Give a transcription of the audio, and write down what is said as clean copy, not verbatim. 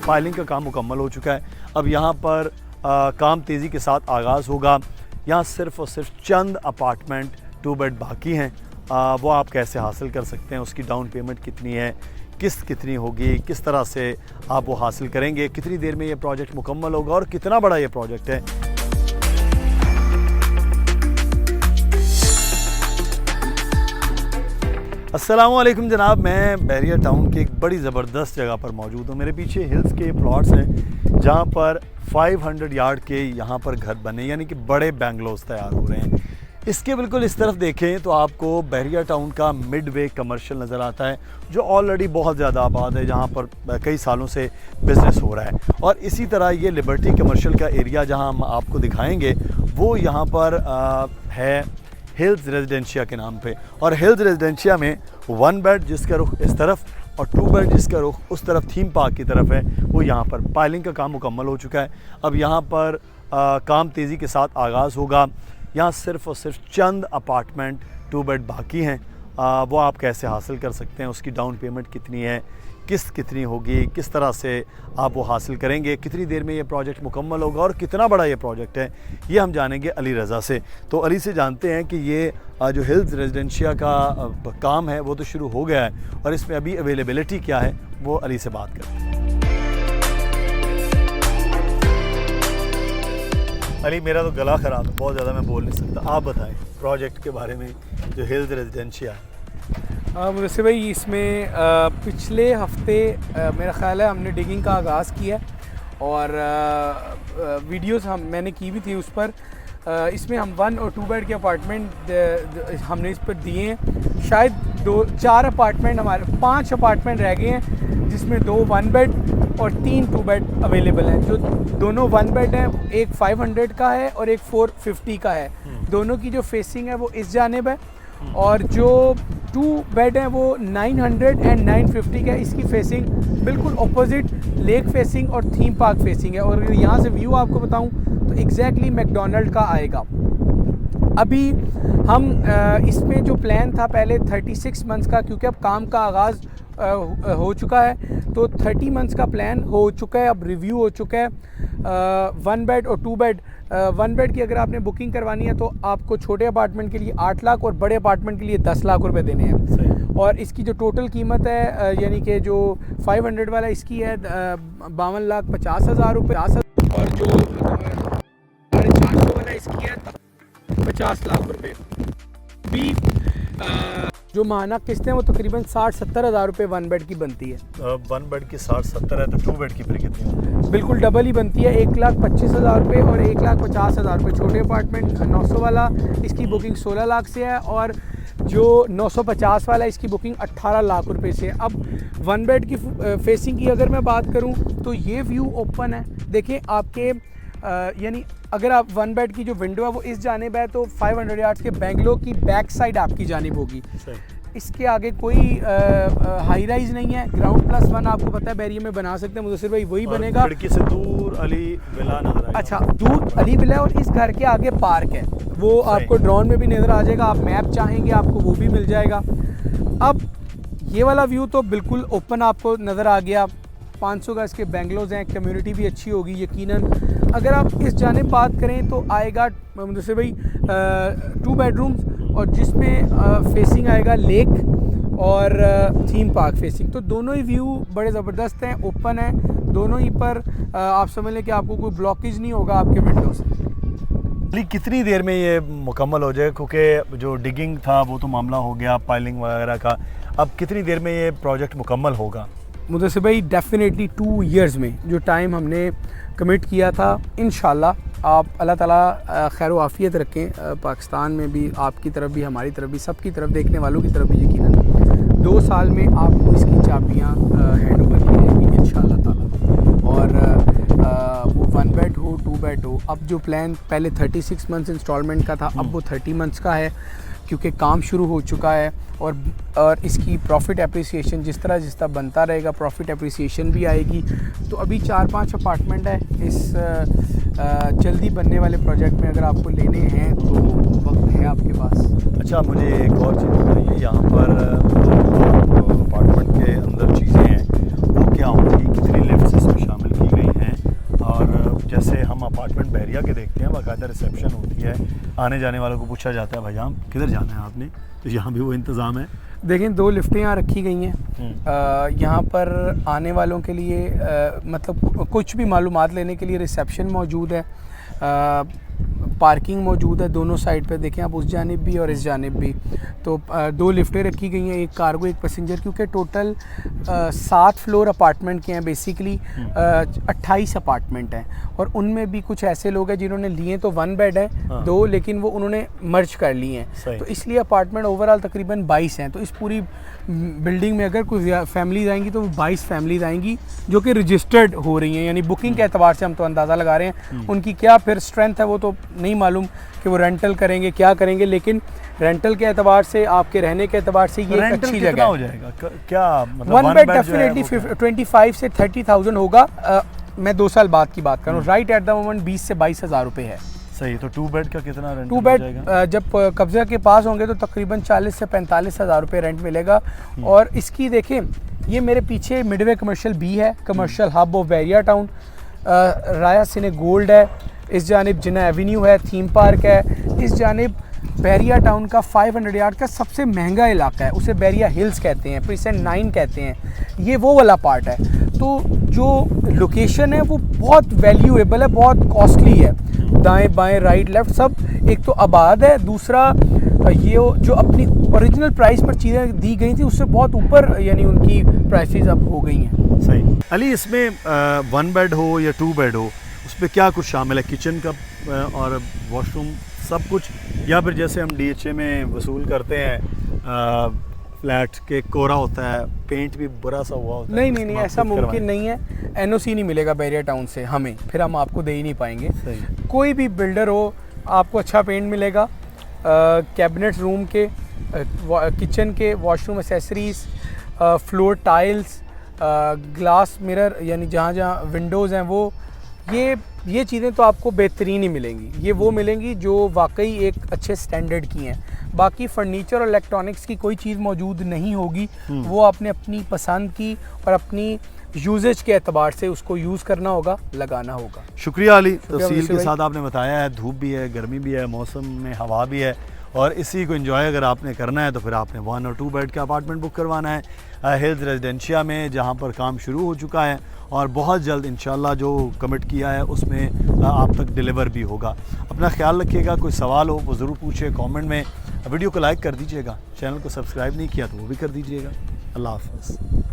Piling का काम मुकम्मल हो चुका है। अब यहाँ पर काम तेज़ी के साथ आगाज़ होगा। यहाँ सिर्फ़ और सिर्फ चंद अपार्टमेंट 2 बेड बाकी हैं। वो आप कैसे हासिल कर सकते हैं, उसकी डाउन पेमेंट कितनी है, किस्त कितनी होगी, किस तरह से आप वो हासिल करेंगे, कितनी देर में ये प्रोजेक्ट मुकम्मल होगा और कितना बड़ा ये प्रोजेक्ट है। अस्सलामुअलैकुम जनाब, मैं बहरिया टाउन की एक बड़ी ज़बरदस्त जगह पर मौजूद हूँ। मेरे पीछे हिल्स के प्लॉट्स हैं जहाँ पर 500 यार्ड के यहाँ पर घर बने, यानी कि बड़े बेंगलोज तैयार हो रहे हैं। इसके बिल्कुल इस तरफ देखें तो आपको बहरिया टाउन का मिडवे कमर्शियल नज़र आता है, जो ऑलरेडी बहुत ज़्यादा आबाद है, जहाँ पर कई सालों से बिज़नेस हो रहा है। और इसी तरह ये लिबर्टी कमर्शियल का एरिया जहाँ हम आपको दिखाएँगे वो यहाँ पर है हिल्स रेजिडेंशिया के नाम पे। और हिल्स रेजिडेंशिया में 1 बेड जिसका रुख इस तरफ और 2 बेड जिसका रुख उस तरफ थीम पार्क की तरफ है, वो यहाँ पर पाइलिंग का काम मुकम्मल हो चुका है। अब यहाँ पर काम तेज़ी के साथ आगाज़ होगा। यहाँ सिर्फ़ और सिर्फ चंद अपार्टमेंट 2 बेड बाकी हैं। वो आप कैसे हासिल कर सकते हैं, उसकी डाउन पेमेंट कितनी है, किस्त कितनी होगी, किस तरह से आप वो हासिल करेंगे, कितनी देर में ये प्रोजेक्ट मुकम्मल होगा और कितना बड़ा ये प्रोजेक्ट है, ये हम जानेंगे अली रज़ा से। तो अली से जानते हैं कि ये जो हिल्स रेजिडेंशिया का काम है वो तो शुरू हो गया है और इसमें अभी अवेलेबिलिटी क्या है, वो अली से बात करते हैं। अली, मेरा तो गला ख़राब है, बहुत ज़्यादा मैं बोल नहीं सकता। आप बताएं प्रोजेक्ट के बारे में जो हिल्स रेजिडेंशिया है। मुझसे भाई, इसमें पिछले हफ्ते मेरा ख़्याल है हमने डिगिंग का आगाज़ किया और वीडियोस मैंने की भी थी उस पर। इसमें हम 1 और 2 बेड के अपार्टमेंट हमने इस पर दिए हैं। शायद 4 अपार्टमेंट, हमारे 5 अपार्टमेंट रह गए हैं, जिसमें 2 1 बेड और 3 2 बेड अवेलेबल हैं। जो दोनों 1 बेड हैं, एक 500 का है और एक 450 का है। दोनों की जो फेसिंग है वो इस जानिब है और जो 2 बेड हैं वो 900 एंड 950 का है। इसकी फेसिंग बिल्कुल ऑपोजिट लेक फेसिंग और थीम पार्क फेसिंग है। और यहाँ से व्यू आपको बताऊँ तो एग्जैक्टली मैकडोनल्ड का आएगा। अभी हम इसमें जो प्लान था पहले 36 मंथ्स का, क्योंकि अब काम का आगाज़ हो चुका है, तो 30 मंथ्स का प्लान हो चुका है, अब रिव्यू हो चुका है। 1 बेड और 2 बेड, 1 बेड की अगर आपने बुकिंग करवानी है तो आपको छोटे अपार्टमेंट के लिए 8 लाख और बड़े अपार्टमेंट के लिए 10 लाख रुपए देने हैं। और इसकी जो टोटल कीमत है, यानी कि जो 500 वाला इसकी है 52,50,000 रुपये, और जो 450 वाला इसकी है 50 लाख रुपये। भी जो माहाना किस्तें वो तकरीबन 60-70 हज़ार रुपये 1 बेड की बनती है। 1 बेड की 60-70 है तो 2 बेड की फिर कितनी? बिल्कुल डबल ही बनती है, 1,25,000 रुपये और 1,50,000 रुपये। छोटे अपार्टमेंट 900 वाला इसकी बुकिंग 16 लाख से है और जो 950 वाला इसकी बुकिंग 18 लाख रुपए से है। अब 1 बेड की फेसिंग की अगर मैं बात करूं तो ये व्यू ओपन है। देखिए आपके यानी अगर आप 1 बेड की जो विंडो है वो इस जानिब है तो 500 यार्ड्स के बेंगलोर की बैक साइड आपकी जानिब होगी। इसके आगे कोई हाई राइज नहीं है। ग्राउंड +1 आपको पता है बैरिया में बना सकते हैं, मुदस्सिर भाई वही बनेगा। खिड़की से दूर अली विला नजर आएगा। अच्छा, दूर अली विला है और इस घर के आगे पार्क है, वो आपको ड्रोन में भी नज़र आ जाएगा। आप मैप चाहेंगे आपको वो भी मिल जाएगा। अब ये वाला व्यू तो बिल्कुल ओपन आपको नज़र आ गया। 500 गज के बेंगलोज हैं, कम्युनिटी भी अच्छी होगी यकीनन। अगर आप इस जानिब बात करें तो आएगा मुझसे भाई 2 बेडरूम्स और जिसमें फेसिंग आएगा लेक और थीम पार्क फेसिंग। तो दोनों ही व्यू बड़े ज़बरदस्त हैं, ओपन है दोनों ही पर। आप समझ लें कि आपको कोई ब्लॉकेज नहीं होगा आपके विंडो से। कितनी देर में ये मुकम्मल हो जाएगा, क्योंकि जो डिगिंग था वो तो मामला हो गया पाइलिंग वगैरह का, अब कितनी देर में ये प्रोजेक्ट मुकम्मल होगा? मुझसे भाई डेफिनेटली 2 इयर्स में जो टाइम हमने कमिट किया था, इंशाल्लाह आप अल्लाह ताला खैर आफ़ियत रखें। पाकिस्तान में भी, आपकी तरफ भी, हमारी तरफ भी, सबकी तरफ, देखने वालों की तरफ भी यकीनन 2 साल में आपको इसकी चाबियाँ हैंड ओवर की जाएंगी इंशाल्लाह ताला। और वो 1 बेड हो 2 बेड हो, अब जो प्लान पहले 36 मंथ्स इंस्टॉलमेंट का था अब वो 30 मंथ्स का है, क्योंकि काम शुरू हो चुका है। और इसकी प्रॉफिट एप्रिसिएशन जिस तरह बनता रहेगा, प्रॉफिट एप्रिसिएशन भी आएगी। तो अभी 4-5 अपार्टमेंट है इस जल्दी बनने वाले प्रोजेक्ट में, अगर आपको लेने हैं तो वक्त है आपके पास। अच्छा, मुझे एक और चीज़ बताइए, यहाँ पर अपार्टमेंट के अंदर चीज़ें हैं वो क्या होंगी, कितनी लिफ्ट्स इसमें शामिल बहरिया के देखते हैं, बाकायदा रिसेप्शन होती है, आने जाने वालों को पूछा जाता है भाईजान किधर जाना है आपने, तो यहाँ भी वो इंतज़ाम है। देखें 2 लिफ्टें यहाँ रखी गई हैं। यहाँ पर आने वालों के लिए मतलब कुछ भी मालूमात लेने के लिए रिसेप्शन मौजूद है, पार्किंग मौजूद है दोनों साइड पे, देखें आप उस जानिब भी और इस जानिब भी। तो 2 लिफ्टें रखी गई हैं, एक कार्गो एक पैसेंजर, क्योंकि टोटल 7 फ्लोर अपार्टमेंट के हैं बेसिकली। 28 अपार्टमेंट हैं और उनमें भी कुछ ऐसे लोग हैं जिन्होंने लिए तो 1 बेड है, हाँ। 2 लेकिन वो उन्होंने मर्ज कर लिए हैं, तो इसलिए अपार्टमेंट ओवरऑल तकरीबन 22 हैं। तो इस पूरी बिल्डिंग में अगर कोई फैमिलीज आएंगी तो 22 फैमिलीज आएंगी जो कि रजिस्टर्ड हो रही हैं, यानी बुकिंग के एतबार से हम तो अंदाज़ा लगा रहे हैं। उनकी क्या फिर स्ट्रेंथ है वो तो नहीं मालूम कि वो रेंटल करेंगे क्या करेंगे, लेकिन रेंटल के एतबार से, आपके रहने के एतबार से ये एक अच्छी जगह हो जाएगा क्या, मतलब 1 बेड डेफिनेटली 25 से 30,000 होगा। मैं 2 साल बाद की बात करूँ, राइट एट द मोमेंट 20 से 22,000 रुपये है। सही। तो 2 बेड का कितना रेंट? 2 बेड जब कब्जा के पास होंगे तो तकरीबन 40 से 45,000 रुपये रेंट मिलेगा। और इसकी देखें, ये मेरे पीछे मिडवे कमर्शियल बी है, commercial hub of Bahria town. Raya cine gold है, इस जानिब जिन्ना एवेन्यू है, थीम पार्क है, इस जानिब बहरिया टाउन का 500 यार्ड का सबसे महंगा इलाका है, उसे बहरिया हिल्स कहते हैं, प्रीसेंट 9 कहते हैं, ये वो वाला पार्ट है। तो जो लोकेशन है वो बहुत वैल्यूएबल है, बहुत कॉस्टली है, दाएं बाएं राइट लेफ़्ट सब एक तो आबाद है, दूसरा ये जो अपनी ओरिजिनल प्राइस पर चीज़ें दी गई थी उससे बहुत ऊपर यानी उनकी प्राइसेस अब हो गई हैं। सही। अली, इसमें 1 बेड हो या 2 बेड हो, उस पर क्या कुछ शामिल है? किचन का और वॉशरूम सब कुछ, या फिर जैसे हम DHA में वसूल करते हैं फ्लैट के कोरा होता है, पेंट भी बुरा सा हुआ होता है? नहीं, ऐसा मुमकिन नहीं है। NOC नहीं मिलेगा बहरिया टाउन से हमें, फिर हम आपको दे ही नहीं पाएंगे। सही। कोई भी बिल्डर हो, आपको अच्छा पेंट मिलेगा, कैबिनेट रूम के, किचन के, washroom accessories, floor tiles, glass mirror, यानी जहाँ जहाँ विंडोज़ हैं वो, ये चीज़ें तो आपको बेहतरीन ही मिलेंगी। ये वो मिलेंगी जो वाकई एक अच्छे स्टैंडर्ड की हैं। बाकी फर्नीचर और इलेक्ट्रॉनिक्स की कोई चीज़ मौजूद नहीं होगी, वो आपने अपनी पसंद की और अपनी यूजेज के एतबार से उसको यूज़ करना होगा, लगाना होगा। शुक्रिया अली, तफसील के साथ आपने बताया है। धूप भी है, गर्मी भी है, मौसम में हवा भी है, और इसी को एंजॉय अगर आपने करना है तो फिर आपने 1 और 2 बेड का अपार्टमेंट बुक करवाना है हिल्स रेजिडेंशिया में, जहाँ पर काम शुरू हो चुका है और बहुत जल्द इंशाल्लाह जो कमिट किया है उसमें आप तक डिलीवर भी होगा। अपना ख्याल रखिएगा। कोई सवाल हो वो ज़रूर पूछिए कमेंट में। वीडियो को लाइक कर दीजिएगा, चैनल को सब्सक्राइब नहीं किया तो वो भी कर दीजिएगा। अल्लाह हाफ़िज़।